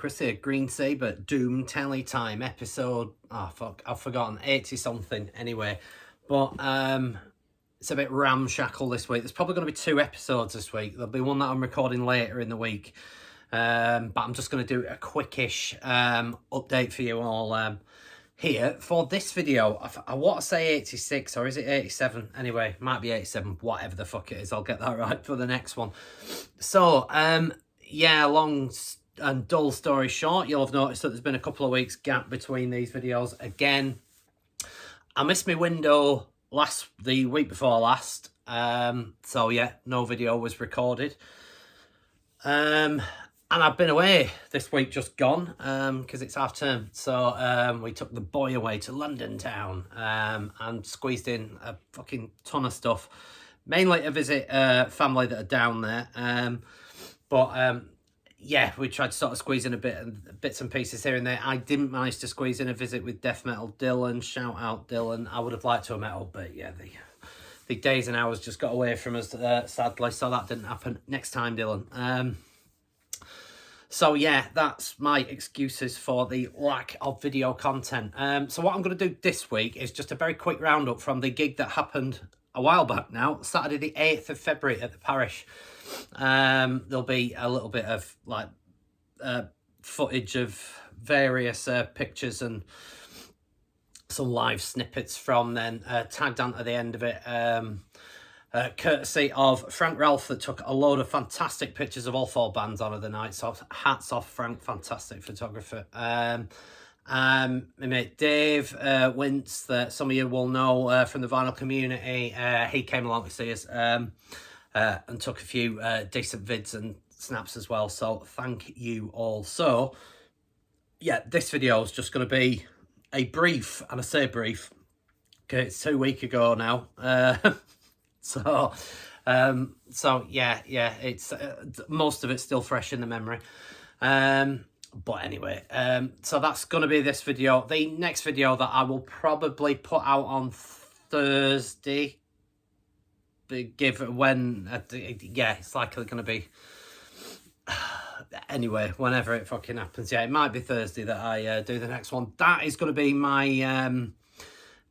Kris here, Green Sabre, Doom Telly time, episode, oh fuck, I've forgotten, 80 something anyway. But it's a bit ramshackle this week. There's probably going to be 2 episodes this week. There'll be one that I'm recording later in the week. But I'm just going to do a quickish update for you all here for this video. I want to say 86, or is it 87? Anyway, might be 87, whatever the fuck it is. I'll get that right for the next one. So, yeah, long and dull story short, you'll have noticed that there's been a couple of weeks gap between these videos. Again, I missed my window the week before last. So yeah, no video was recorded. And I've been away this week just gone, because it's half term. So we took the boy away to London town, and squeezed in a fucking ton of stuff, mainly to visit family that are down there. Yeah, we tried to sort of squeeze in bits and pieces here and there. I didn't manage to squeeze in a visit with Death Metal Dylan. Shout out Dylan. I would have liked to have met up, but yeah, the days and hours just got away from us, sadly, so that didn't happen. Next time, Dylan. So yeah, that's my excuses for the lack of video content. So what I'm going to do this week is just a very quick roundup from the gig that happened a while back now, Saturday the 8th of February at the Parish. There'll be a little bit of like footage of various pictures and some live snippets from then, tagged onto the end of it, courtesy of Frank Ralph, that took a load of fantastic pictures of all 4 bands on of the night. So hats off, Frank, fantastic photographer. My mate Dave Wince, that some of you will know from the vinyl community, he came along to see us and took a few decent vids and snaps as well. So thank you all. So yeah, this video is just going to be a brief, and I say brief, okay, it's 2 weeks ago now. So yeah, it's most of it's still fresh in the memory. But anyway, so that's going to be this video. The next video that I will probably put out on Thursday, yeah, it's likely going to be, anyway, whenever it fucking happens. Yeah, it might be Thursday that I do the next one. That is going to be my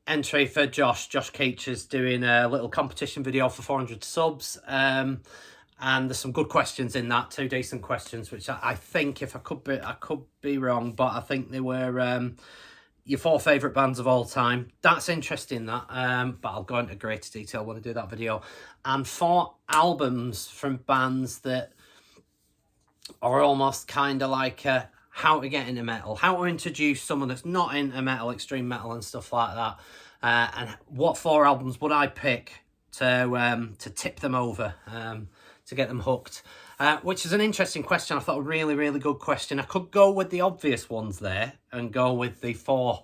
entry for Josh Keach is doing a little competition video for 400 subs. And there's some good questions in that, 2 decent questions, which I think, if I could be wrong, but I think they were your 4 favourite bands of all time. That's interesting, that. But I'll go into greater detail when I do that video. And 4 albums from bands that are almost kind of like how to get into metal, how to introduce someone that's not into metal, extreme metal and stuff like that. And what 4 albums would I pick to tip them over, to get them hooked? Which is an interesting question. I thought a really, really good question. I could go with the obvious ones there and go with the 4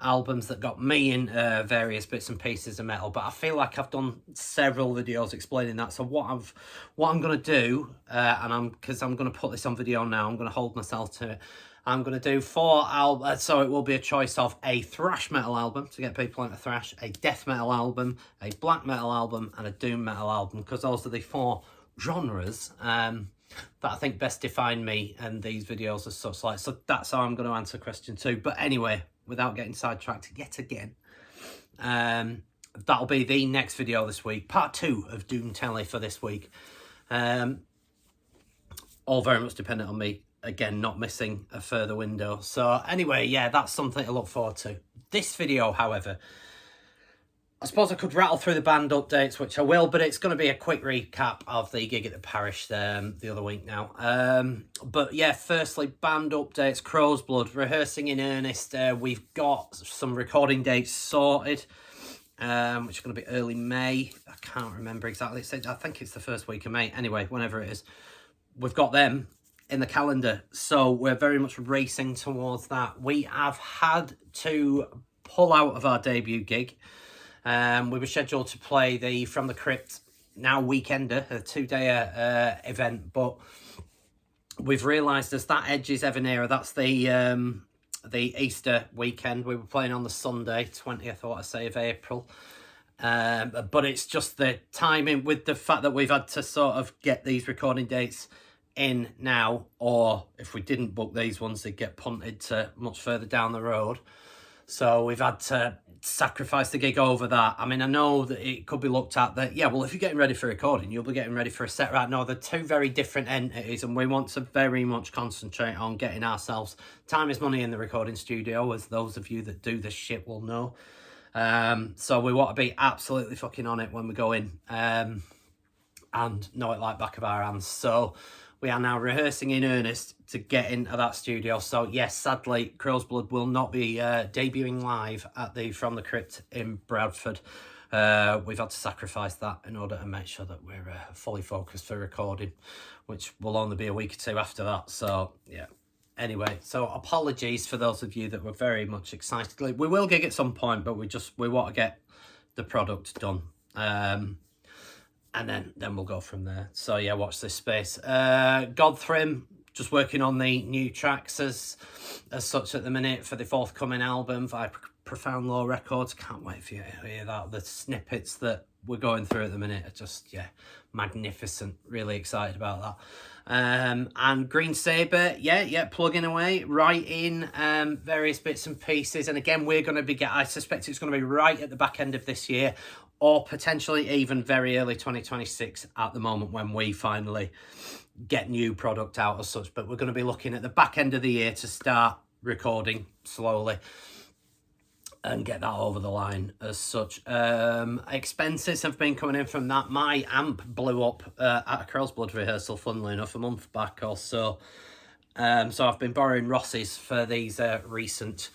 albums that got me in various bits and pieces of metal, but I feel like I've done several videos explaining that. So what I'm going to do, because I'm going to put this on video now, I'm going to hold myself to it. I'm going to do 4 albums, so it will be a choice of a thrash metal album to get people into thrash, a death metal album, a black metal album, and a doom metal album, because those are the 4 genres that I think best define me and these videos as such. Like, so that's how I'm going to answer question 2. But anyway, without getting sidetracked yet again, that'll be the next video this week, part 2 of Doom Telly for this week. All very much dependent on me, again, not missing a further window. So anyway, yeah, that's something to look forward to. This video, however, I suppose I could rattle through the band updates, which I will, but it's going to be a quick recap of the gig at the Parish the other week now. But yeah, firstly, band updates, CROWSBLOOD, rehearsing in earnest. We've got some recording dates sorted, which are going to be early May. I can't remember exactly. I think it's the first week of May. Anyway, whenever it is, we've got them in the calendar. So we're very much racing towards that. We have had to pull out of our debut gig. We were scheduled to play the From the Crypt Now Weekender, a 2-day event, but we've realised as that edges ever nearer, that's the Easter weekend. We were playing on the Sunday, 20th, I want to say, of April. But it's just the timing with the fact that we've had to sort of get these recording dates in now, or if we didn't book these ones, they'd get punted to much further down the road. So we've had to sacrifice the gig over that. I mean, I know that it could be looked at that, yeah, well, if you're getting ready for recording, you'll be getting ready for a set right now. They're two very different entities, and we want to very much concentrate on getting ourselves, time is money in the recording studio, as those of you that do this shit will know. So we want to be absolutely fucking on it when we go in, and know it like back of our hands. So we are now rehearsing in earnest to get into that studio. So yes, sadly, CROWSBLOOD will not be debuting live at the From the Crypt in Bradford. We've had to sacrifice that in order to make sure that we're fully focused for recording, which will only be a week or two after that. So yeah. Anyway, so apologies for those of you that were very much excited. We will gig at some point, but we want to get the product done. And then we'll go from there. So yeah, watch this space. GODTHRYMM, just working on the new tracks as such at the minute for the forthcoming album via Profound Law Records. Can't wait for you to hear that. The snippets that we're going through at the minute are just, yeah, magnificent. Really excited about that. And Green Sabre, yeah, plugging away, writing various bits and pieces. And again, we're going to be, I suspect it's going to be right at the back end of this year, or potentially even very early 2026 at the moment when we finally get new product out as such. But we're going to be looking at the back end of the year to start recording slowly and get that over the line as such. Expenses have been coming in from that. My amp blew up at a CROWSBLOOD rehearsal, funnily enough, a month back or so. So I've been borrowing Rossi's for these recent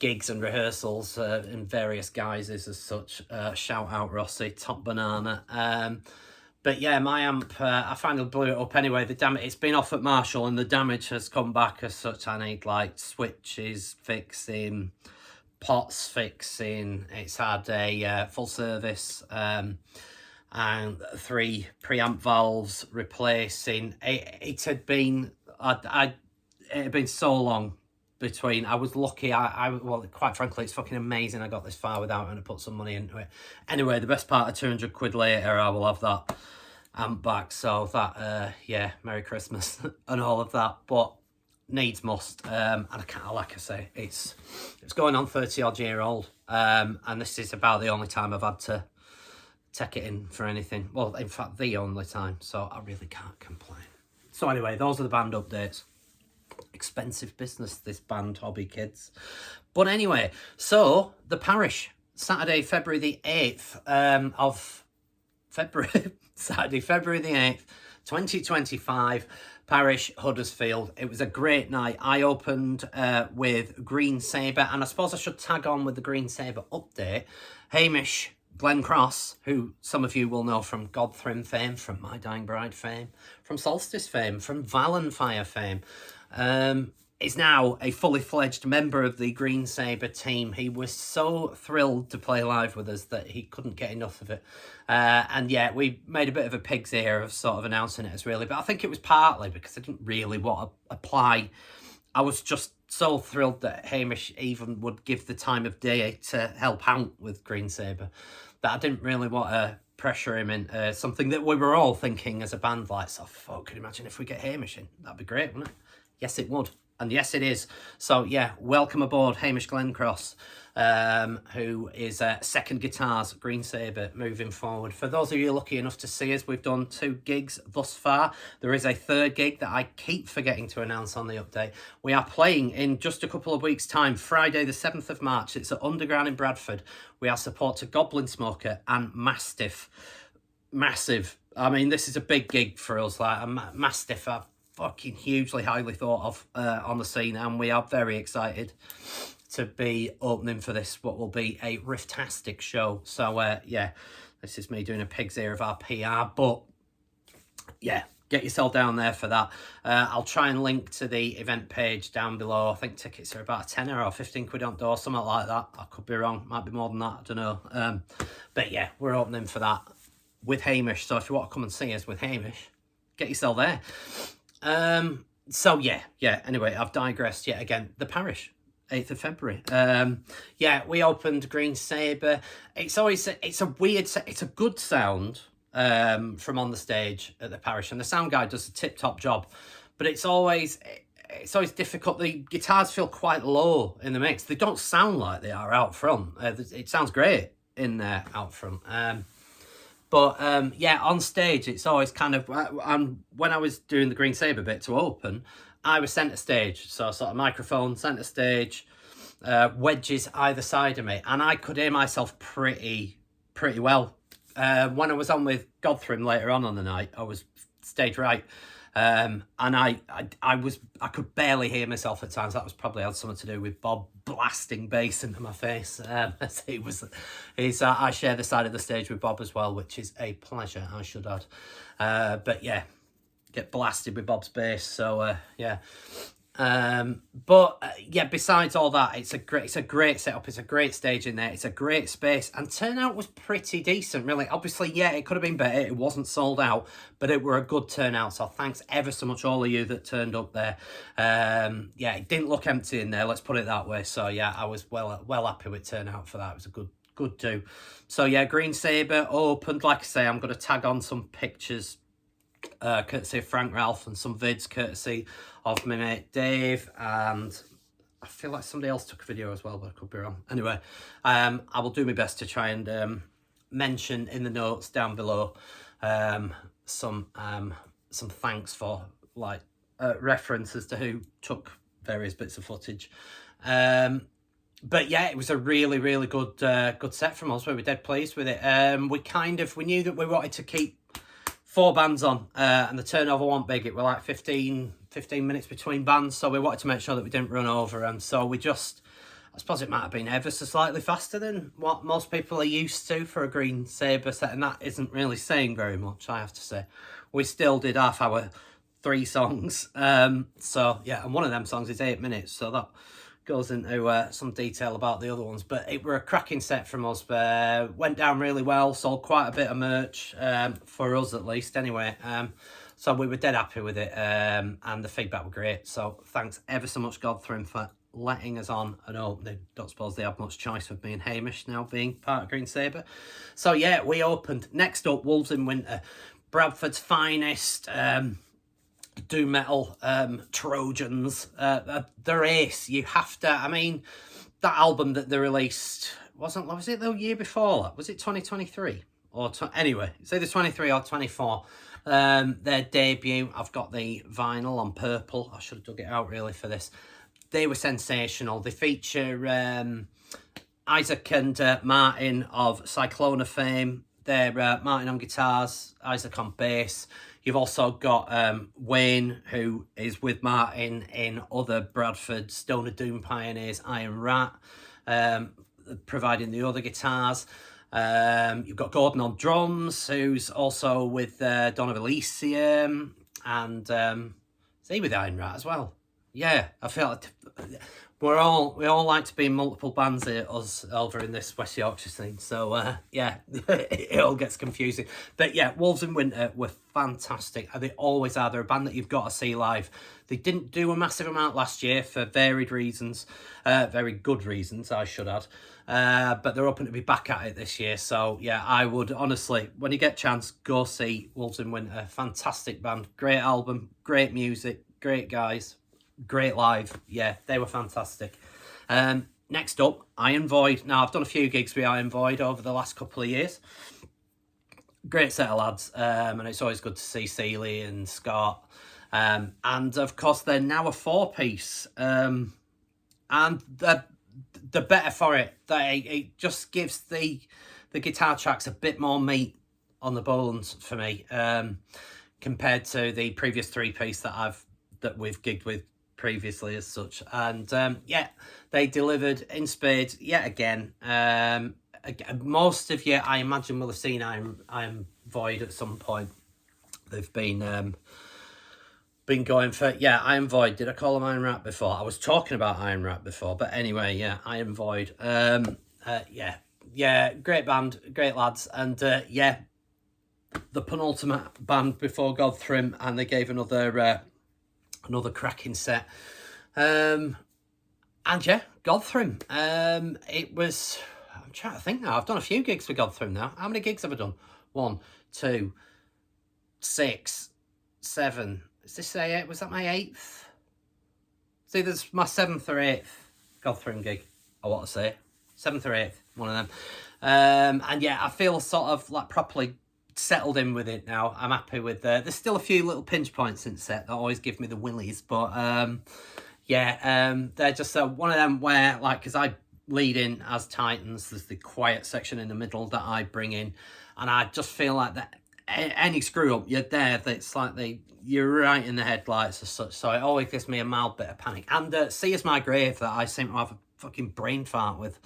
gigs and rehearsals in various guises as such. Shout out Rossi, top banana. But yeah, my amp, I finally blew it up anyway. It's been off at Marshall and the damage has come back as such. I need like switches fixing, pots fixing. It's had a full service and 3 preamp valves replacing. It had been so long between. I was lucky. Well, quite frankly, it's fucking amazing I got this far without having to put some money into it. Anyway, the best part of 200 quid later, I will have that amp back. So that, yeah, Merry Christmas and all of that. But needs must. And I can't, like I say, it's going on 30 odd year old. And this is about the only time I've had to take it in for anything. Well, in fact, the only time. So I really can't complain. So anyway, those are the band updates. Expensive business, this band hobby, kids. But anyway, so the Parish, Saturday, February the 8th of February, Saturday, February the 8th, 2025, Parish, Huddersfield. It was a great night. I opened with Green Sabre, and I suppose I should tag on with the Green Sabre update. Hamish Glencross, who some of you will know from GODTHRYMM fame, from My Dying Bride fame, from Solstice fame, from Valenfire fame, is now a fully fledged member of the Green Sabre team. He was so thrilled to play live with us that he couldn't get enough of it. And yeah, we made a bit of a pig's ear of sort of announcing it as really, but I think it was partly because I didn't really want to apply. I was just so thrilled that Hamish even would give the time of day to help out with Green Sabre that I didn't really want to pressure him in something that we were all thinking as a band, like, so fuck, can you imagine if we get Hamish in? That'd be great, wouldn't it? Yes, it would. And yes, it is. So yeah, welcome aboard Hamish Glencross, who is second guitars, Green Sabre, moving forward. For those of you lucky enough to see us, we've done 2 gigs thus far. There is a 3rd gig that I keep forgetting to announce on the update. We are playing in just a couple of weeks' time, Friday the 7th of March. It's at Underground in Bradford. We are support to Goblin Smoker and Mastiff. Massive. I mean, this is a big gig for us. Like a Mastiff, I've fucking hugely highly thought of on the scene, and we are very excited to be opening for this, what will be a riff-tastic show. So yeah, this is me doing a pig's ear of our PR, but yeah, get yourself down there for that. I'll try and link to the event page down below. I think tickets are about a tenner or 15 quid on door, something like that. I could be wrong, might be more than that, I don't know. But yeah, we're opening for that with Hamish, so if you want to come and see us with Hamish, get yourself there. So yeah, anyway, I've digressed yet again. The Parish, 8th of February. Yeah, we opened Green Sabre. It's a weird, it's a good sound. from on the stage at the Parish, and the sound guy does a tip-top job, but it's always difficult. The guitars feel quite low in the mix. They don't sound like they are out front. It sounds great in there out front. But yeah, on stage, it's always kind of, when I was doing the Green Sabre bit to open, I was centre stage. So sort of microphone, centre stage, wedges either side of me. And I could hear myself pretty well. When I was on with GODTHRYMM later on the night, I was stage right. And I could barely hear myself at times. That was probably had something to do with Bob blasting bass into my face. I share the side of the stage with Bob as well, which is a pleasure, I should add. But yeah, get blasted with Bob's bass. So yeah. But yeah, besides all that, it's a great setup. It's a great stage in there. It's a great space, and turnout was pretty decent, really. Obviously, yeah, it could have been better. It wasn't sold out, but it were a good turnout. So thanks ever so much, all of you that turned up there. Yeah, it didn't look empty in there. Let's put it that way. So yeah, I was well happy with turnout for that. It was a good do. So yeah, Green Sabre opened. Like I say, I'm going to tag on some pictures, courtesy of Frank Ralph, and some vids courtesy of my mate Dave, and I feel like somebody else took a video as well, but I could be wrong. Anyway, I will do my best to try and mention in the notes down below some thanks for like references to who took various bits of footage. But yeah, it was a really good set from us. We were dead pleased with it. We knew that we wanted to keep 4 bands on, and the turnover wasn't big. It were like 15 minutes between bands, so we wanted to make sure that we didn't run over, and so we just, I suppose it might have been ever so slightly faster than what most people are used to for a Green Sabre set, and that isn't really saying very much, I have to say. We still did half hour, 3 songs, so yeah, and one of them songs is 8 minutes, so that goes into some detail about the other ones, but it were a cracking set from us. Went down really well, sold quite a bit of merch, for us at least anyway, so we were dead happy with it, and the feedback were great, so thanks ever so much GODTHRYMM for letting us on and opening. Don't suppose they have much choice with me and Hamish now being part of Green Sabre. So yeah, we opened. Next up, Wolves in Winter, Bradford's finest doom metal Trojans. They're ace. You have to, I mean, that album that they released was it the year before that? Was it 2023 or anyway, it's either 23 or 24. Their debut, I've got the vinyl on purple. I should have dug it out really for this. They were sensational. They feature Isaac and Martin of Cyclona fame. They're Martin on guitars, Isaac on bass. You've also got Wayne, who is with Martin in other Bradford Stoner Doom pioneers, Iron Rat, providing the other guitars. You've got Gordon on drums, who's also with Dawn of Elysium, and is he with Iron Rat as well? Yeah, I feel like we all like to be in multiple bands here, us over in this West Yorkshire scene. So yeah, it all gets confusing. But yeah, Wolves in Winter were fantastic, and they always are. They're a band that you've got to see live. They didn't do a massive amount last year for varied reasons, very good reasons, I should add. But they're hoping to be back at it this year. So yeah, I would honestly, when you get a chance, go see Wolves in Winter. Fantastic band, great album, great music, great guys. Great live. Yeah, they were fantastic. Next up, Iron Void. Now, I've done a few gigs with Iron Void over the last couple of years. Great set of lads, and it's always good to see Seeley and Scott. And of course, they're now a 4-piece, and they're better for it. It just gives the guitar tracks a bit more meat on the bones for me, compared to the previous 3-piece that we've gigged with previously as such. And yeah, they delivered in spades yet again. Most of you, I imagine, will have seen Iron Void at some point. They've been going for, yeah, Iron Void. Did I call them Iron Rat before? I was talking about Iron Rat before, but anyway, yeah, Iron Void. Yeah, great band, great lads, and yeah, the penultimate band before GODTHRYMM, and they gave another cracking set. And yeah, GODTHRYMM. It was, I'm trying to think now. I've done a few gigs for GODTHRYMM now. How many gigs have I done? 1, 2, 6, 7. Is this a, was that my 8th? See, there's my 7th or 8th GODTHRYMM gig, I want to say. 7th or 8th, one of them. And yeah, I feel sort of like properly settled in with it now. I'm happy with there's still a few little pinch points in set that always give me the willies, but yeah, they're just one of them where, like, because I lead in as Titans, there's the quiet section in the middle that I bring in, and I just feel like that any screw up, you're there, it's like you're right in the headlights as such, so it always gives me a mild bit of panic. And See Is My Grave, that I seem to have a fucking brain fart with,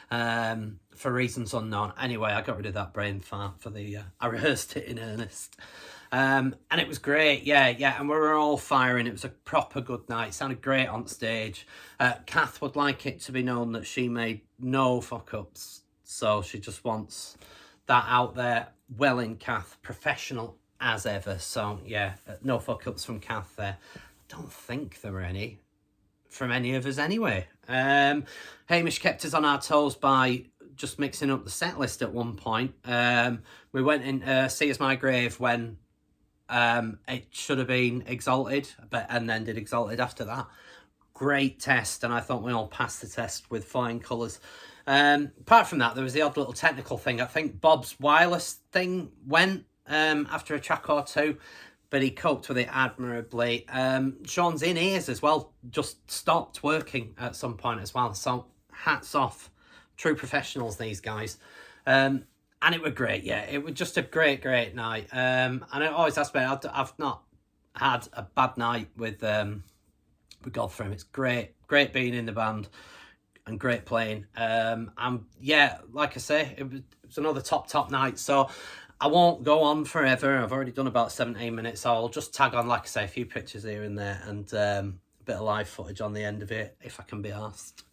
for reasons unknown. Anyway, I got rid of that brain fart for I rehearsed it in earnest. And it was great, yeah, and we were all firing. It was a proper good night. It sounded great on stage. Kath would like it to be known that she made no fuck-ups, so she just wants that out there. Well in Kath, professional as ever, so yeah, no fuck-ups from Kath there. Don't think there were any from any of us anyway. Hamish kept us on our toes by just mixing up the set list at one point. We went in See Is My Grave when it should have been Exalted, and then did Exalted after that. Great test, and I thought we all passed the test with flying colours. Apart from that, there was the odd little technical thing. I think Bob's wireless thing went after a track or two, but he coped with it admirably. Sean's in-ears as well just stopped working at some point as well, so hats off. True professionals, these guys. And it was great, yeah. It was just a great night. And it always has been. I've not had a bad night with GODTHRYMM. It's great being in the band and great playing. Yeah, like I say, it was another top night. So I won't go on forever. I've already done about 17 minutes. So I'll just tag on, like I say, a few pictures here and there, and a bit of live footage on the end of it, if I can be asked.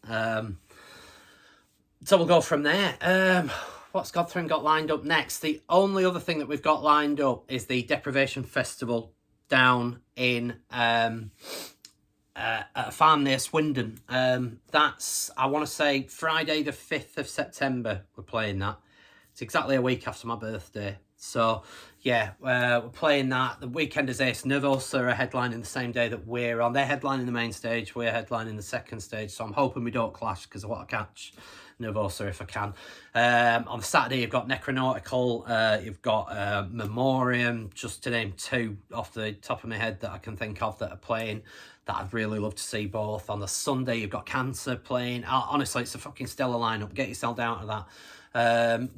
So we'll go from there. What's GODTHRYMM got lined up next? The only other thing that we've got lined up is the Deprivation Festival down in at a farm near Swindon. That's, I want to say, Friday the 5th of September we're playing that. It's exactly a week after my birthday. So yeah, we're playing that. The weekend is Ace Nervosa are headlining the same day that we're on. They're headlining the main stage, we're headlining the second stage, so I'm hoping we don't clash, because I want to catch Nervosa if I can. On Saturday you've got Necronautical, you've got Memoriam, just to name two off the top of my head that I can think of that are playing, that I'd really love to see both. On the Sunday you've got Cancer playing. Honestly, it's a fucking stellar lineup. Get yourself down to that.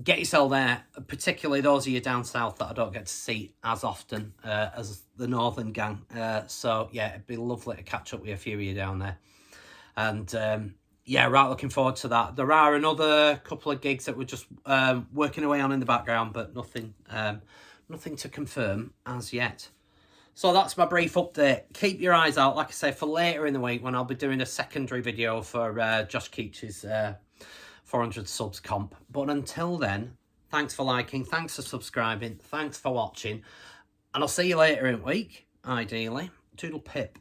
Get yourself there, particularly those of you down south that I don't get to see as often as the northern gang. So yeah, it'd be lovely to catch up with a few of you down there. And yeah, right, looking forward to that. There are another couple of gigs that we're just working away on in the background, but nothing to confirm as yet. So that's my brief update. Keep your eyes out, like I say, for later in the week when I'll be doing a secondary video for Josh Keach's 400 subs comp. But until then, thanks for liking, thanks for subscribing, thanks for watching, and I'll see you later in the week, ideally. Toodle pip.